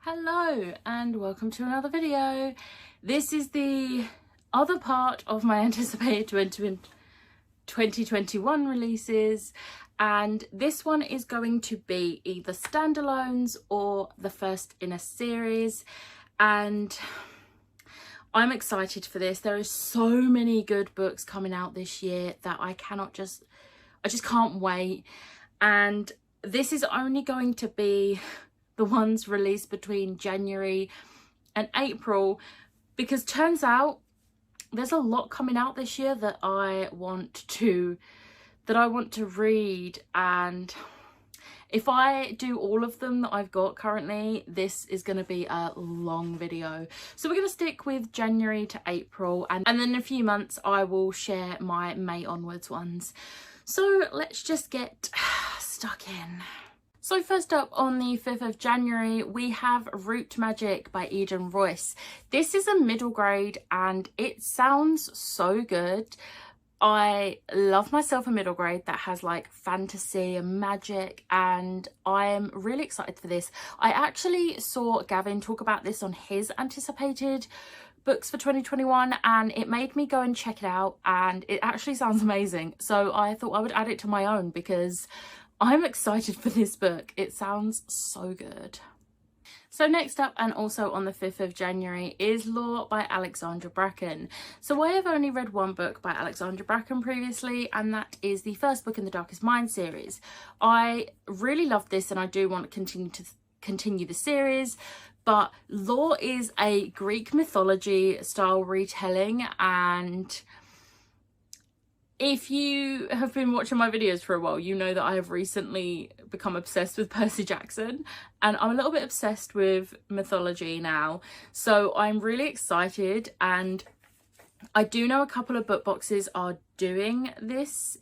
Hello and welcome to another video. This is the other part of my anticipated 2021 releases, and this one is going to be either standalones or the first in a series, and I'm excited for this. There are so many good books coming out this year that I just can't wait, and this is only going to be the ones released between January and April, because turns out there's a lot coming out this year that I want to read, and if I do all of them that I've got currently, this is going to be a long video. So we're going to stick with January to April, and then in a few months I will share my May onwards ones. So let's just get stuck in. So first up, on the 5th of January, we have Root Magic by Eden Royce. This is a middle grade and it sounds so good. I love myself a middle grade that has like fantasy and magic, and I'm really excited for this. I actually saw Gavin talk about this on his anticipated books for 2021, and it made me go and check it out, and it actually sounds amazing. So I thought I would add it to my own because I'm excited for this book. It sounds so good. So next up, and also on the 5th of January, is Lore by Alexandra Bracken. So I have only read one book by Alexandra Bracken previously, and that is the first book in the Darkest Mind series. I really love this and I do want to continue the series, but Lore is a Greek mythology style retelling, and if you have been watching my videos for a while, you know that I have recently become obsessed with Percy Jackson, and I'm a little bit obsessed with mythology now. So I'm really excited, and I do know a couple of book boxes are doing this.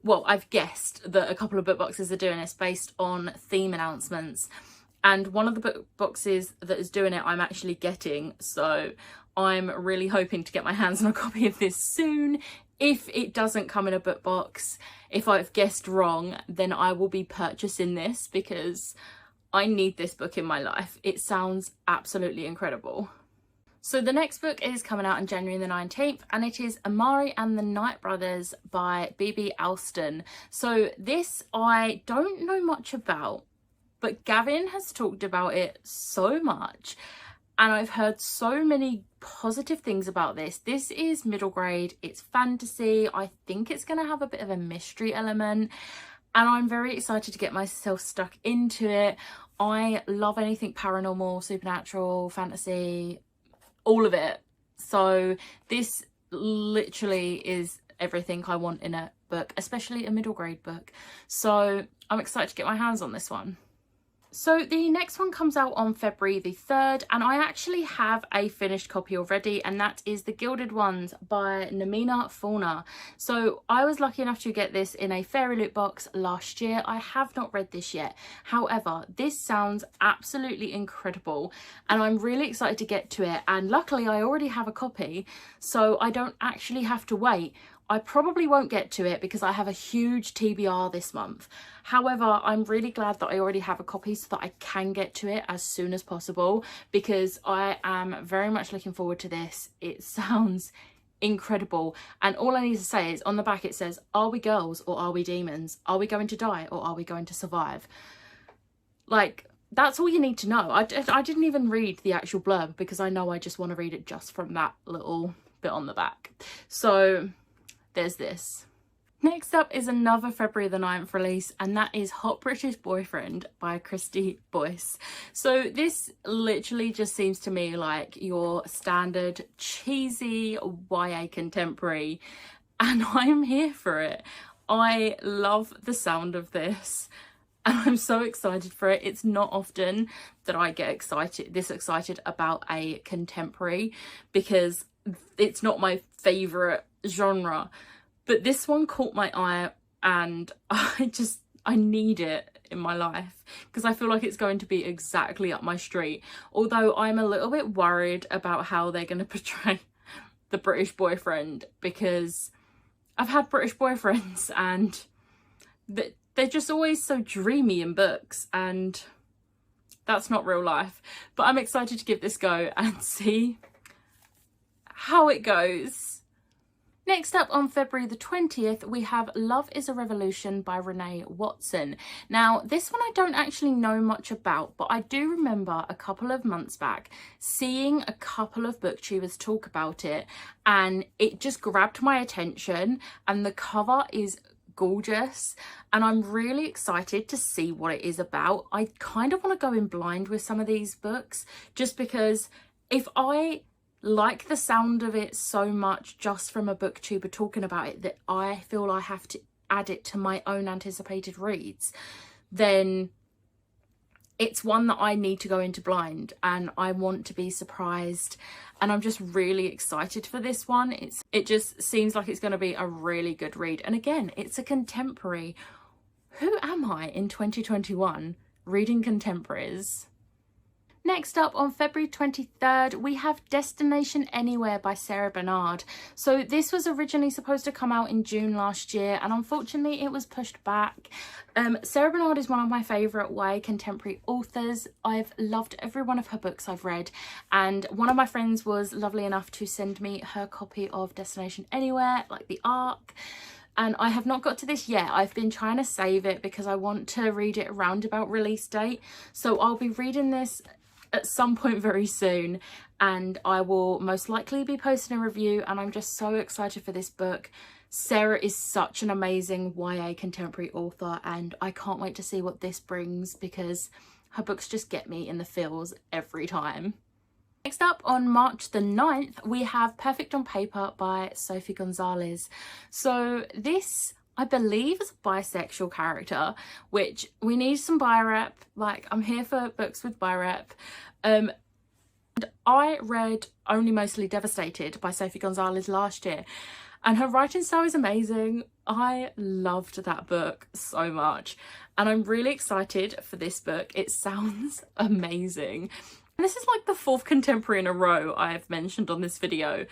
Well, I've guessed that a couple of book boxes are doing this based on theme announcements, and one of the book boxes that is doing it I'm actually getting. So I'm really hoping to get my hands on a copy of this soon. If it doesn't come in a book box, if I've guessed wrong, then I will be purchasing this because I need this book in my life. It sounds absolutely incredible. So the next book is coming out on January the 19th, and it is Amari and the Night Brothers by B.B. Alston. So this I don't know much about, but Gavin has talked about it so much, and I've heard so many positive things about this. This is middle grade, it's fantasy. I think it's going to have a bit of a mystery element, and I'm very excited to get myself stuck into it. I love anything paranormal, supernatural, fantasy, all of it. So this literally is everything I want in a book, especially a middle grade book. So I'm excited to get my hands on this one. So the next one comes out on February the 3rd, and I actually have a finished copy already, and that is The Gilded Ones by Namina Fauna. So I was lucky enough to get this in a Fairy Loot box last year. I have not read this yet. However, this sounds absolutely incredible, and I'm really excited to get to it. And luckily I already have a copy, so I don't actually have to wait. I probably won't get to it because I have a huge TBR this month. However, I'm really glad that I already have a copy so that I can get to it as soon as possible, because I am very much looking forward to this. It sounds incredible, and all I need to say is on the back it says, are we girls or are we demons? Are we going to die or are we going to survive? Like, that's all you need to know. I didn't even read the actual blurb because I know I just want to read it just from that little bit on the back. So there's this. Next up is another February the 9th release, and that is Hot British Boyfriend by Christy Boyce. So this literally just seems to me like your standard cheesy YA contemporary, and I'm here for it. I love the sound of this, and I'm so excited for it. It's not often that I get this excited about a contemporary, because it's not my favourite genre. But this one caught my eye, and I need it in my life because I feel like it's going to be exactly up my street. Although I'm a little bit worried about how they're going to portray the British boyfriend, because I've had British boyfriends and they're just always so dreamy in books, and That's not real life. But I'm excited to give this go and see how it goes. Next up on February the 20th, we have Love is a Revolution by Renee Watson. Now, this one I don't actually know much about, but I do remember a couple of months back seeing a couple of booktubers talk about it, and it just grabbed my attention, and the cover is gorgeous, and I'm really excited to see what it is about. I kind of want to go in blind with some of these books, just because if I like the sound of it so much just from a booktuber talking about it that I feel I have to add it to my own anticipated reads, then it's one that I need to go into blind, and I want to be surprised, and I'm just really excited for this one. It just seems like it's going to be a really good read, and again, it's a contemporary. Who am I in 2021 reading contemporaries? Next up on February 23rd, we have Destination Anywhere by Sarah Bernard. So this was originally supposed to come out in June last year, and unfortunately it was pushed back. Sarah Bernard is one of my favourite YA contemporary authors. I've loved every one of her books I've read, and one of my friends was lovely enough to send me her copy of Destination Anywhere, like the ARC. And I have not got to this yet. I've been trying to save it because I want to read it around about release date. So I'll be reading this at some point very soon, and I will most likely be posting a review, and I'm just so excited for this book. Sarah is such an amazing YA contemporary author, and I can't wait to see what this brings, because her books just get me in the feels every time. Next up on March the 9th, we have Perfect on Paper by Sophie Gonzalez. So this, I believe, is a bisexual character, which we need some bi rep. Like, I'm here for books with bi rep. And I read Only Mostly Devastated by Sophie Gonzalez last year, and her writing style is amazing. I loved that book so much, and I'm really excited for this book. It sounds amazing. And this is like the 4th contemporary in a row I've mentioned on this video.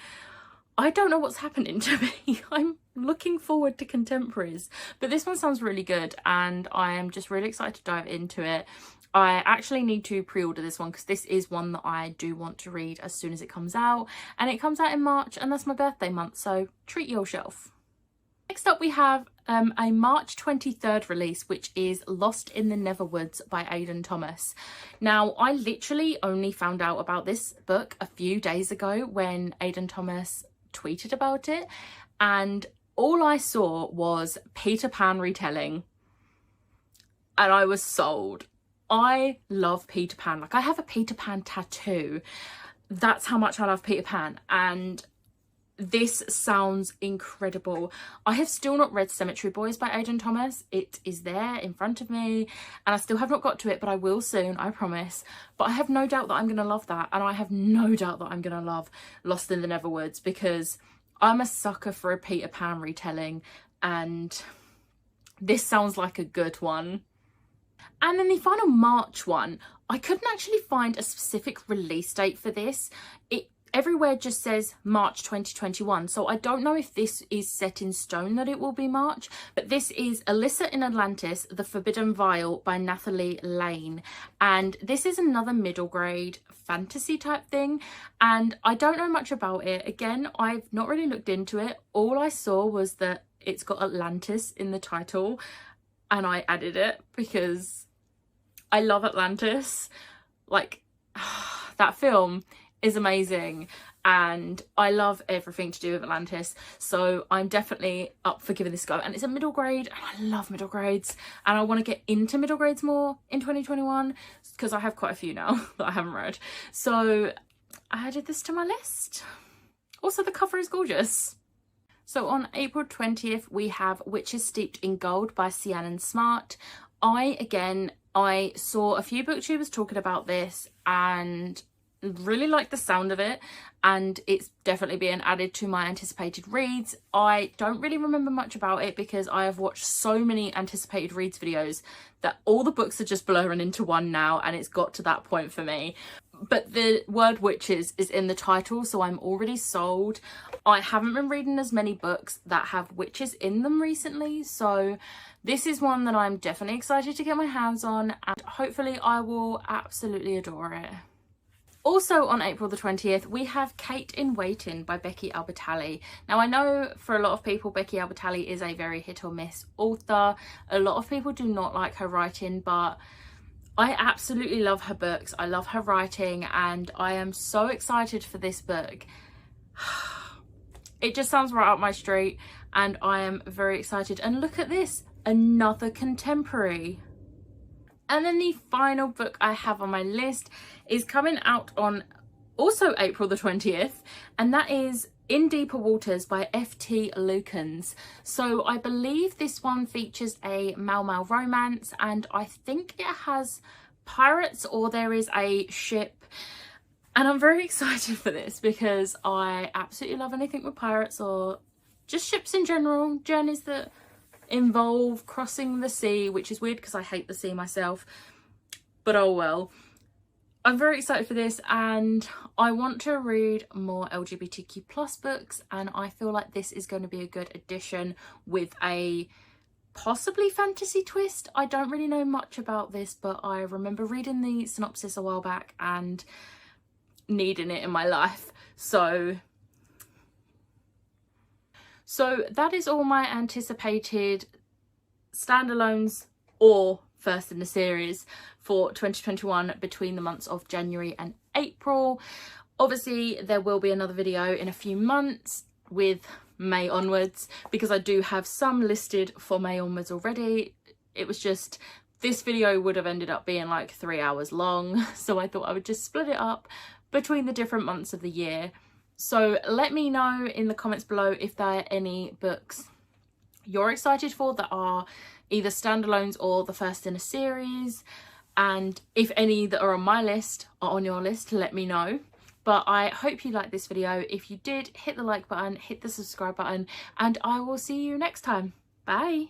I don't know what's happening to me. I'm looking forward to contemporaries, but this one sounds really good, and I am just really excited to dive into it. I actually need to pre-order this one because this is one that I do want to read as soon as it comes out, and it comes out in March, and that's my birthday month, so treat yourself. Next up we have a March 23rd release, which is Lost in the Neverwoods by Aidan Thomas. Now, I literally only found out about this book a few days ago when Aidan Thomas tweeted about it, and all I saw was Peter Pan retelling, and I was sold. I love Peter Pan. Like, I have a Peter Pan tattoo. That's how much I love Peter Pan, and this sounds incredible. I have still not read Cemetery Boys by Aidan Thomas. It is there in front of me, and I still have not got to it, but I will soon, I promise. But I have no doubt that I'm going to love that, and I have no doubt that I'm going to love Lost in the Neverwoods, because I'm a sucker for a Peter Pan retelling, and this sounds like a good one. And then the final March one, I couldn't actually find a specific release date for this. It everywhere just says March 2021, so I don't know if this is set in stone that it will be March, but this is Alyssa in Atlantis, The Forbidden Vial by Nathalie Lane, and this is another middle grade fantasy type thing, and I don't know much about it. Again, I've not really looked into it. All I saw was that it's got Atlantis in the title, and I added it because I love Atlantis. Like, that film is amazing, and I love everything to do with Atlantis, so I'm definitely up for giving this a go. And it's a middle grade, and I love middle grades, and I want to get into middle grades more in 2021 because I have quite a few now that I haven't read, so I added this to my list. Also, the cover is gorgeous. So on April 20th we have Witches Steeped in Gold by Ciaran Smart. I saw a few booktubers talking about this and really like the sound of it, and it's definitely being added to my anticipated reads. I don't really remember much about it because I have watched so many anticipated reads videos that all the books are just blurring into one now, and it's got to that point for me. But the word witches is in the title, so I'm already sold. I haven't been reading as many books that have witches in them recently, so this is one that I'm definitely excited to get my hands on, and hopefully I will absolutely adore it. Also on April the 20th, we have Kate in Waiting by Becky Albertalli. Now, I know for a lot of people, Becky Albertalli is a very hit or miss author. A lot of people do not like her writing, but I absolutely love her books. I love her writing, and I am so excited for this book. It just sounds right up my street, and I am very excited. And look at this, another contemporary. And then the final book I have on my list is coming out on also April the 20th, and that is In Deeper Waters by F.T. Lukens. So I believe this one features a Mau Mau romance, and I think it has pirates, or there is a ship. And I'm very excited for this because I absolutely love anything with pirates, or just ships in general, journeys that involve crossing the sea, which is weird because I hate the sea myself, but oh well. I'm very excited for this, and I want to read more LGBTQ plus books, and I feel like this is going to be a good addition with a possibly fantasy twist. I don't really know much about this, but I remember reading the synopsis a while back and needing it in my life. So that is all my anticipated standalones or first in the series for 2021 between the months of January and April. Obviously there will be another video in a few months with May onwards, because I do have some listed for May onwards already. It was just, this video would have ended up being like 3 hours long, so I thought I would just split it up between the different months of the year. So let me know in the comments below if there are any books you're excited for that are either standalones or the first in a series, and if any that are on my list are on your list, let me know. But I hope you liked this video. If you did, hit the like button, hit the subscribe button, and I will see you next time. Bye.